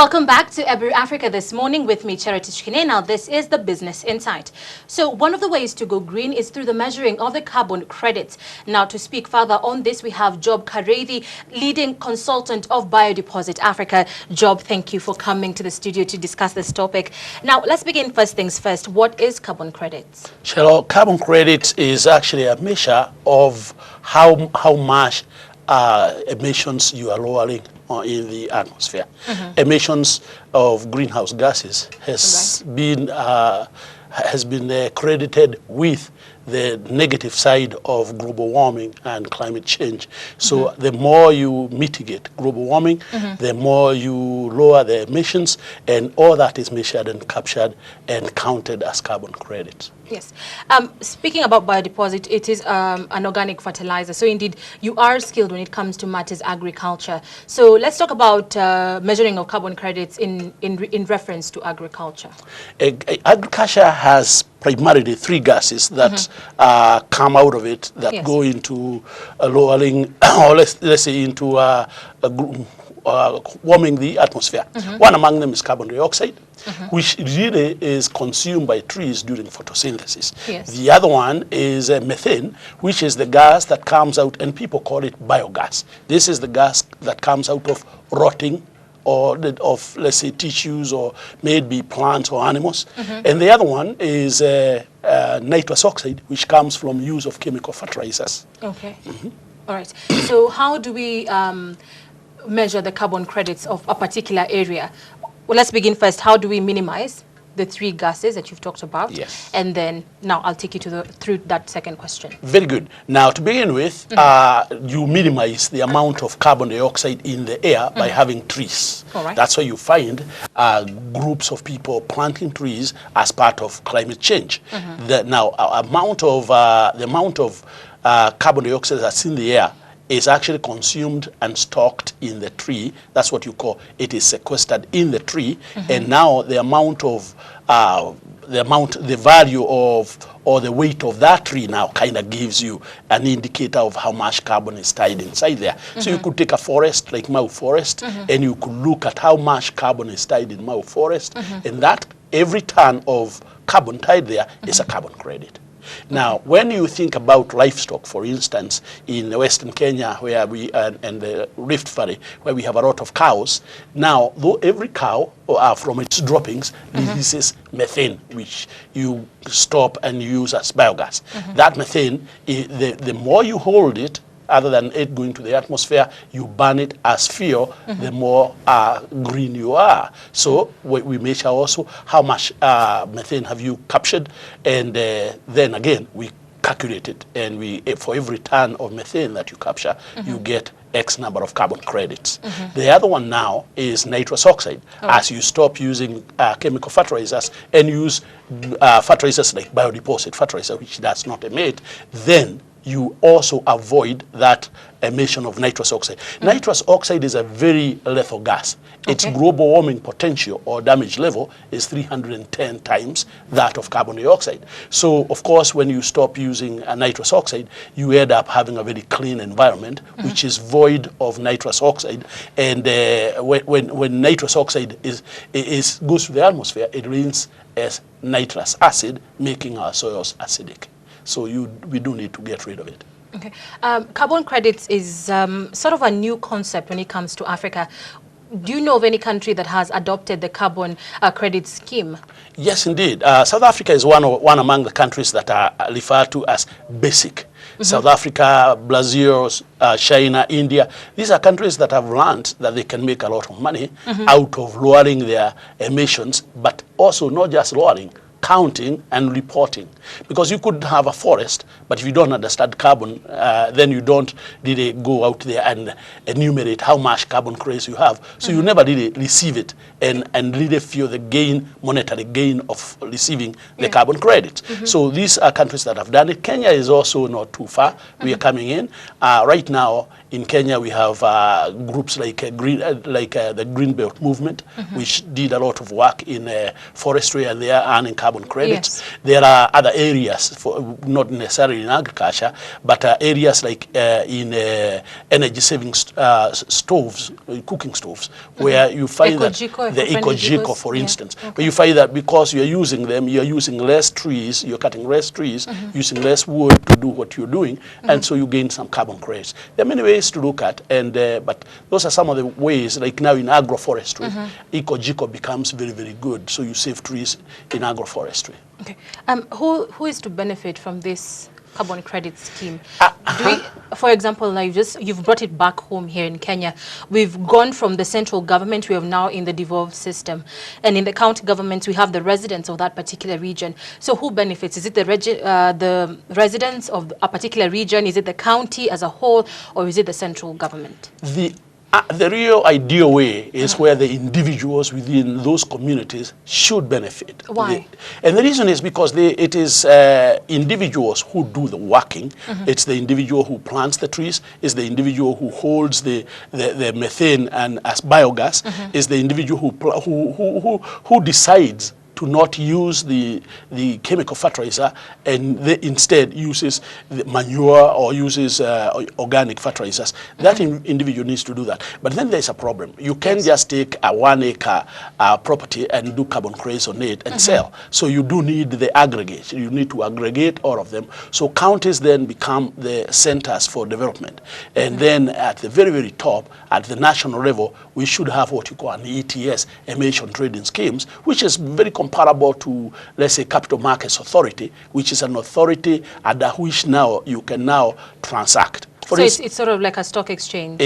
Welcome back to Ebru Africa this morning with me, Cherotich. Now, this is the Business Insight. So one of the ways to go green is through the measuring of the carbon credits. Now, to speak further on this, we have Job Karevi, leading consultant of Biodeposit Africa. Job, thank you for coming to the studio to discuss this topic. Now, let's begin first things first. What is carbon credits? Cheryl, carbon credits is actually a measure of how much emissions you are lowering in the atmosphere. Emissions of greenhouse gases has been credited with the negative side of global warming and climate change. So the more you mitigate global warming, the more you lower the emissions, and all that is measured and captured and counted as carbon credits. Yes. Speaking about biodeposit, it is an organic fertilizer. So indeed, you are skilled when it comes to matters agriculture. So let's talk about measuring of carbon credits in reference to agriculture. Agriculture has primarily three gases that come out of it that go into lowering, or let's say into warming the atmosphere. One among them is carbon dioxide, which really is consumed by trees during photosynthesis. The other one is methane, which is the gas that comes out, and people call it biogas. This is the gas that comes out of rotting or of, let's say, tissues or maybe plants or animals. And the other one is nitrous oxide, which comes from use of chemical fertilizers. Okay. All right. So how do we measure the carbon credits of a particular area? Well, let's begin first. How do we minimize the three gases that you've talked about? Yes. And then now I'll take you to through that second question. Very good. Now, to begin with, you minimize the amount of carbon dioxide in the air by having trees. All right. That's why you find groups of people planting trees as part of climate change. The amount of carbon dioxide that's in the air is actually consumed and stocked in the tree. That's what you call it is sequestered in the tree. And now the amount of the value of or the weight of that tree now kind of gives you an indicator of how much carbon is tied inside there. So you could take a forest like Mau Forest and you could look at how much carbon is tied in Mau Forest, and that every ton of carbon tied there is a carbon credit. Now, when you think about livestock, for instance, in Western Kenya, where we and the Rift Valley, where we have a lot of cows, now, though every cow from its droppings releases methane, which you stop and use as biogas. That methane, the more you hold it, other than it going to the atmosphere, you burn it as fuel, the more green you are. So we measure also how much methane have you captured, and then again, we calculate it, and for every ton of methane that you capture, you get X number of carbon credits. The other one now is nitrous oxide. As you stop using chemical fertilizers and use fertilizers like Biodeposit fertilizer, which does not emit, then you also avoid that emission of nitrous oxide. Nitrous oxide is a very lethal gas. Its global warming potential or damage level is 310 times that of carbon dioxide. So, of course, when you stop using nitrous oxide, you end up having a very clean environment, which is void of nitrous oxide. And when nitrous oxide goes to the atmosphere, it rains as nitrous acid, making our soils acidic. So we do need to get rid of it. Okay. Carbon credits is sort of a new concept when it comes to Africa. Do you know of any country that has adopted the carbon credit scheme? Yes, indeed. South Africa is one among the countries that are referred to as basic. South Africa, Brazil, China, India, these are countries that have learned that they can make a lot of money out of lowering their emissions, but also not just lowering, counting and reporting. Because you could have a forest, but if you don't understand carbon, then you don't really go out there and enumerate how much carbon credits you have. So you never really receive it and really feel the monetary gain of receiving the carbon credits. So these are countries that have done it. Kenya is also not too far. We are coming in. Right now, In Kenya, we have groups like the Green Belt Movement, which did a lot of work in forestry, and they are earning carbon credits. Yes. There are other areas, not necessarily in agriculture, but areas like in energy-saving stoves, cooking stoves, where you find Eco-Jiko, the Eco-Jiko, Jikos. for instance, Okay. where you find that because you're using them, you're using less trees, you're cutting less trees, using less wood to do what you're doing, and so you gain some carbon credits. There are many ways to look at, and but those are some of the ways. Like now in agroforestry, Eco-Jiko becomes very, very good. So you save trees in agroforestry. Okay. Who is to benefit from this carbon credit scheme? For example, now you've brought it back home here in Kenya. We've gone from the central government, we have now in the devolved system, and in the county governments we have the residents of that particular region. So who benefits? Is it the residents of a particular region? Is it the county as a whole, or is it the central government? The real ideal way is where the individuals within those communities should benefit. Why? And the reason is because it is individuals who do the working. It's the individual who plants the trees. It's the individual who holds the methane and as biogas. It's the individual who decides to not use the chemical fertilizer and instead uses the manure or uses organic fertilizers. That individual needs to do that. But then there's a problem. You can't just take a 1 acre property and do carbon credits on it and sell. So you do need the aggregate. You need to aggregate all of them. So counties then become the centers for development. And then at the very, very top, at the national level, we should have what you call an ETS, emission trading schemes, which is very comparable to, let's say, Capital Markets Authority, which is an authority under which now you can now transact. So it's sort of like a stock exchange.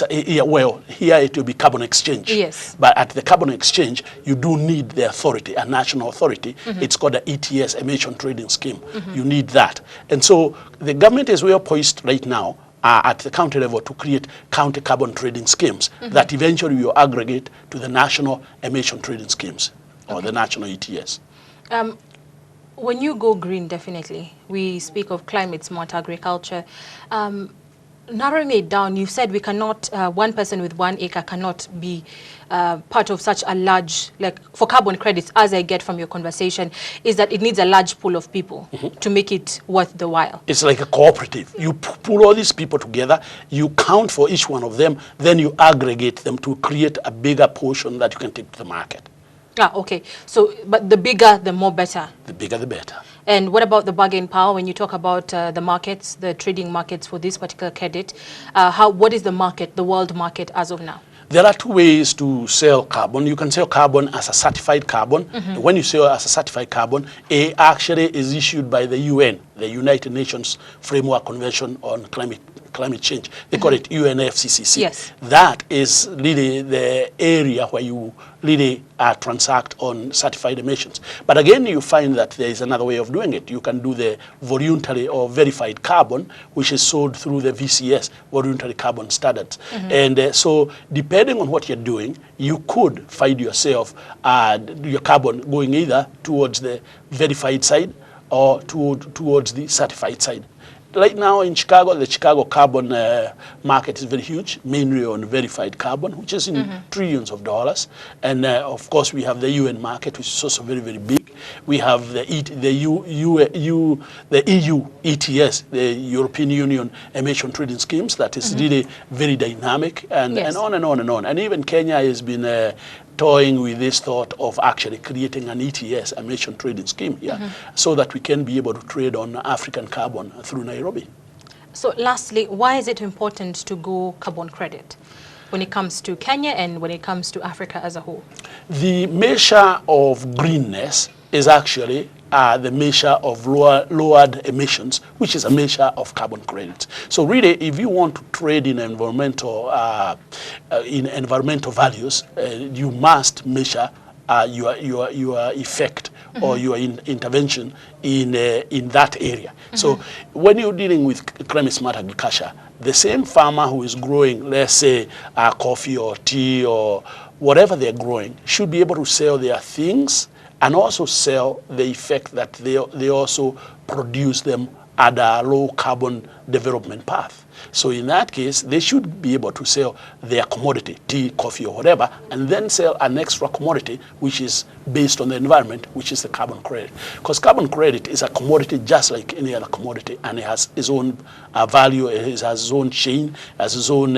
Yeah, well, here it will be carbon exchange. Yes. But at the carbon exchange, you do need the authority, a national authority. It's called the ETS, emission trading scheme. You need that. And so the government is well poised right now at the county level to create county carbon trading schemes that eventually will aggregate to the national emission trading schemes or the national ETS. When you go green, definitely, we speak of climate smart agriculture. Narrowing it down, you said we cannot, one person with 1 acre cannot be part of such a large, like for carbon credits, as I get from your conversation, is that it needs a large pool of people to make it worth the while. It's like a cooperative. You pull all these people together, you count for each one of them, then you aggregate them to create a bigger portion that you can take to the market. Ah, okay. So, but the bigger, the more better. The bigger, the better. And what about the bargain power when you talk about the markets, the trading markets for this particular credit? What is the market, the world market as of now? There are two ways to sell carbon. You can sell carbon as a certified carbon. When you sell as a certified carbon, it actually is issued by the UN, the United Nations Framework Convention on Climate Change. They call it UNFCCC. Yes. That is really the area where you really transact on certified emissions. But again, you find that there is another way of doing it. You can do the voluntary or verified carbon, which is sold through the VCS, voluntary carbon standards. And so depending on what you're doing, you could find yourself, your carbon going either towards the verified side or towards the certified side. Right now in Chicago, the Chicago carbon market is very huge, mainly on verified carbon, which is in trillions of dollars. And of course, we have the UN market, which is also very, very big. We have the EU ETS, the European Union emission trading schemes, that is really very dynamic, and on and on and on. And even Kenya has been toying with this thought of actually creating an ETS, emission trading scheme here, so that we can be able to trade on African carbon through Nairobi. So lastly, why is it important to go carbon credit when it comes to Kenya and when it comes to Africa as a whole? The measure of greenness is actually the measure of lowered emissions, which is a measure of carbon credits. So really, if you want to trade in environmental values, you must measure your effect or your intervention in that area. So when you're dealing with climate smart agriculture, the same farmer who is growing, let's say, coffee or tea or whatever they're growing, should be able to sell their things and also sell the effect that they also produce them at a low carbon development path. So in that case, they should be able to sell their commodity, tea, coffee, or whatever, and then sell an extra commodity which is based on the environment, which is the carbon credit. Because carbon credit is a commodity just like any other commodity, and it has its own value, it has its own chain, has its own,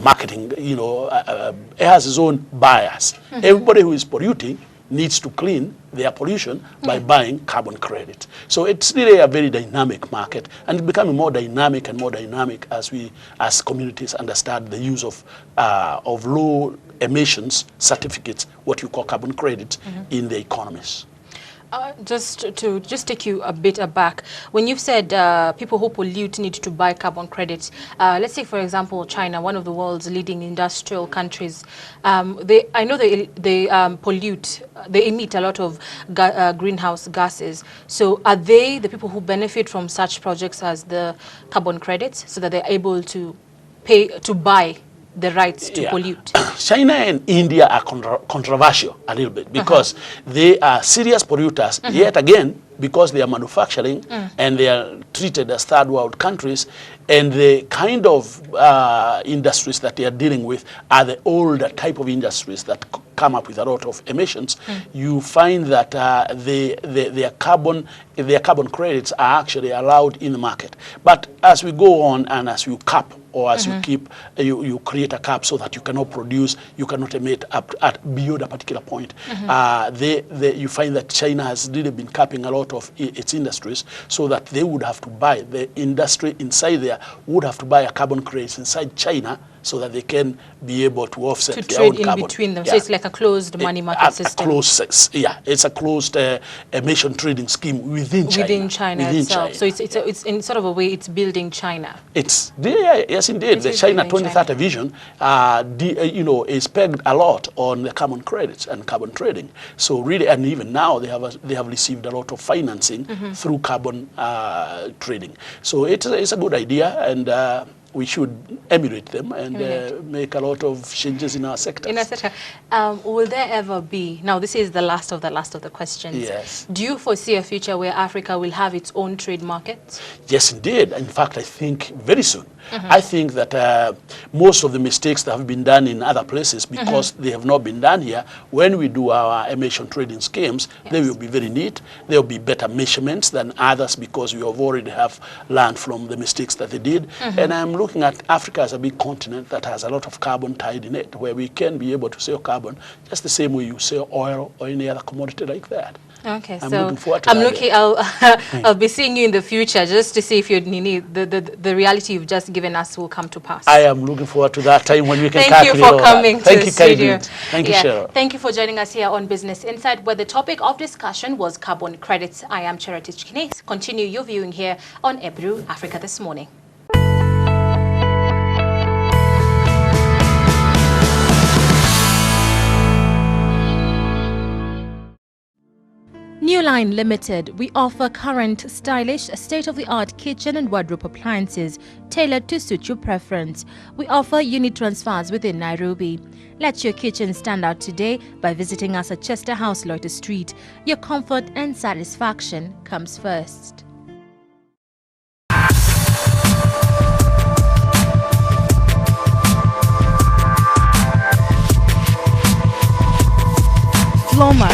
marketing, it has its own buyers. Everybody who is polluting needs to clean their pollution by buying carbon credit. So it's really a very dynamic market, and it's becoming more dynamic and more dynamic as we, as communities, understand the use of low emissions certificates, what you call carbon credits, in the economies. Just to take you a bit aback, when you've said people who pollute need to buy carbon credits, let's say, for example, China, one of the world's leading industrial countries, I know they pollute, they emit a lot of greenhouse gases. So are they the people who benefit from such projects as the carbon credits, so that they're able to pay to buy the rights to pollute? China and India are controversial a little bit because they are serious polluters, yet again, because they are manufacturing and they are treated as third world countries, and the kind of industries that they are dealing with are the older type of industries that come up with a lot of emissions. You find that their carbon credits are actually allowed in the market. But as we go on and as you cap, or as you keep, you create a cap so that you cannot produce, you cannot emit beyond a particular point. You find that China has really been capping a lot of its industries, so that they would have to buy, the industry inside there would have to buy a carbon credits inside China, so that they can be able to offset to their own trade in carbon. between them. So it's like a closed money market system. It's a closed emission trading scheme within China. Within China itself. So it's in sort of a way, it's building China. Yes, indeed. The China 2030 vision, is pegged a lot on the carbon credits and carbon trading. So really, and even now they have received a lot of financing through carbon trading. So it's a good idea, and we should emulate them and make a lot of changes in our sector. Will there ever be, now this is the last of the questions. Yes. Do you foresee a future where Africa will have its own trade market? Yes, indeed. In fact, I think very soon. I think that most of the mistakes that have been done in other places, because they have not been done here, when we do our emission trading schemes, they will be very neat. There will be better measurements than others, because we have already have learned from the mistakes that they did. And I'm looking at Africa as a big continent that has a lot of carbon tied in it, where we can be able to sell carbon just the same way you sell oil or any other commodity like that. Okay, I'm so looking forward to I'm that looking. I'll be seeing you in the future, just to see if the reality you've just given us will come to pass. I am looking forward to that time when we can Thank you for coming to the studio. Thank you, Cheryl. Thank you for joining us here on Business Insight, where the topic of discussion was carbon credits. I am Cherotich. Kenei. Continue your viewing here on Ebru, Africa This Morning. New Line Limited, we offer current, stylish, state-of-the-art kitchen and wardrobe appliances tailored to suit your preference. We offer unit transfers within Nairobi. Let your kitchen stand out today by visiting us at Chester House, Loiter Street. Your comfort and satisfaction comes first. Floma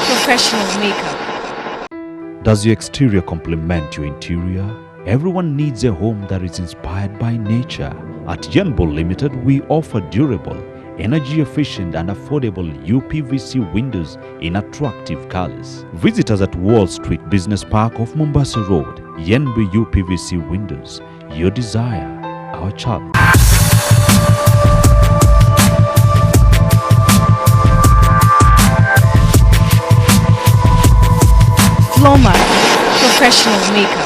Professional Makeup. Does your exterior complement your interior? Everyone needs a home that is inspired by nature. At Yenbo Limited, we offer durable, energy-efficient and affordable UPVC windows in attractive colors. Visit us at Wall Street Business Park off Mombasa Road. Yenbo UPVC windows. Your desire, our challenge. Floma Professional Makeup.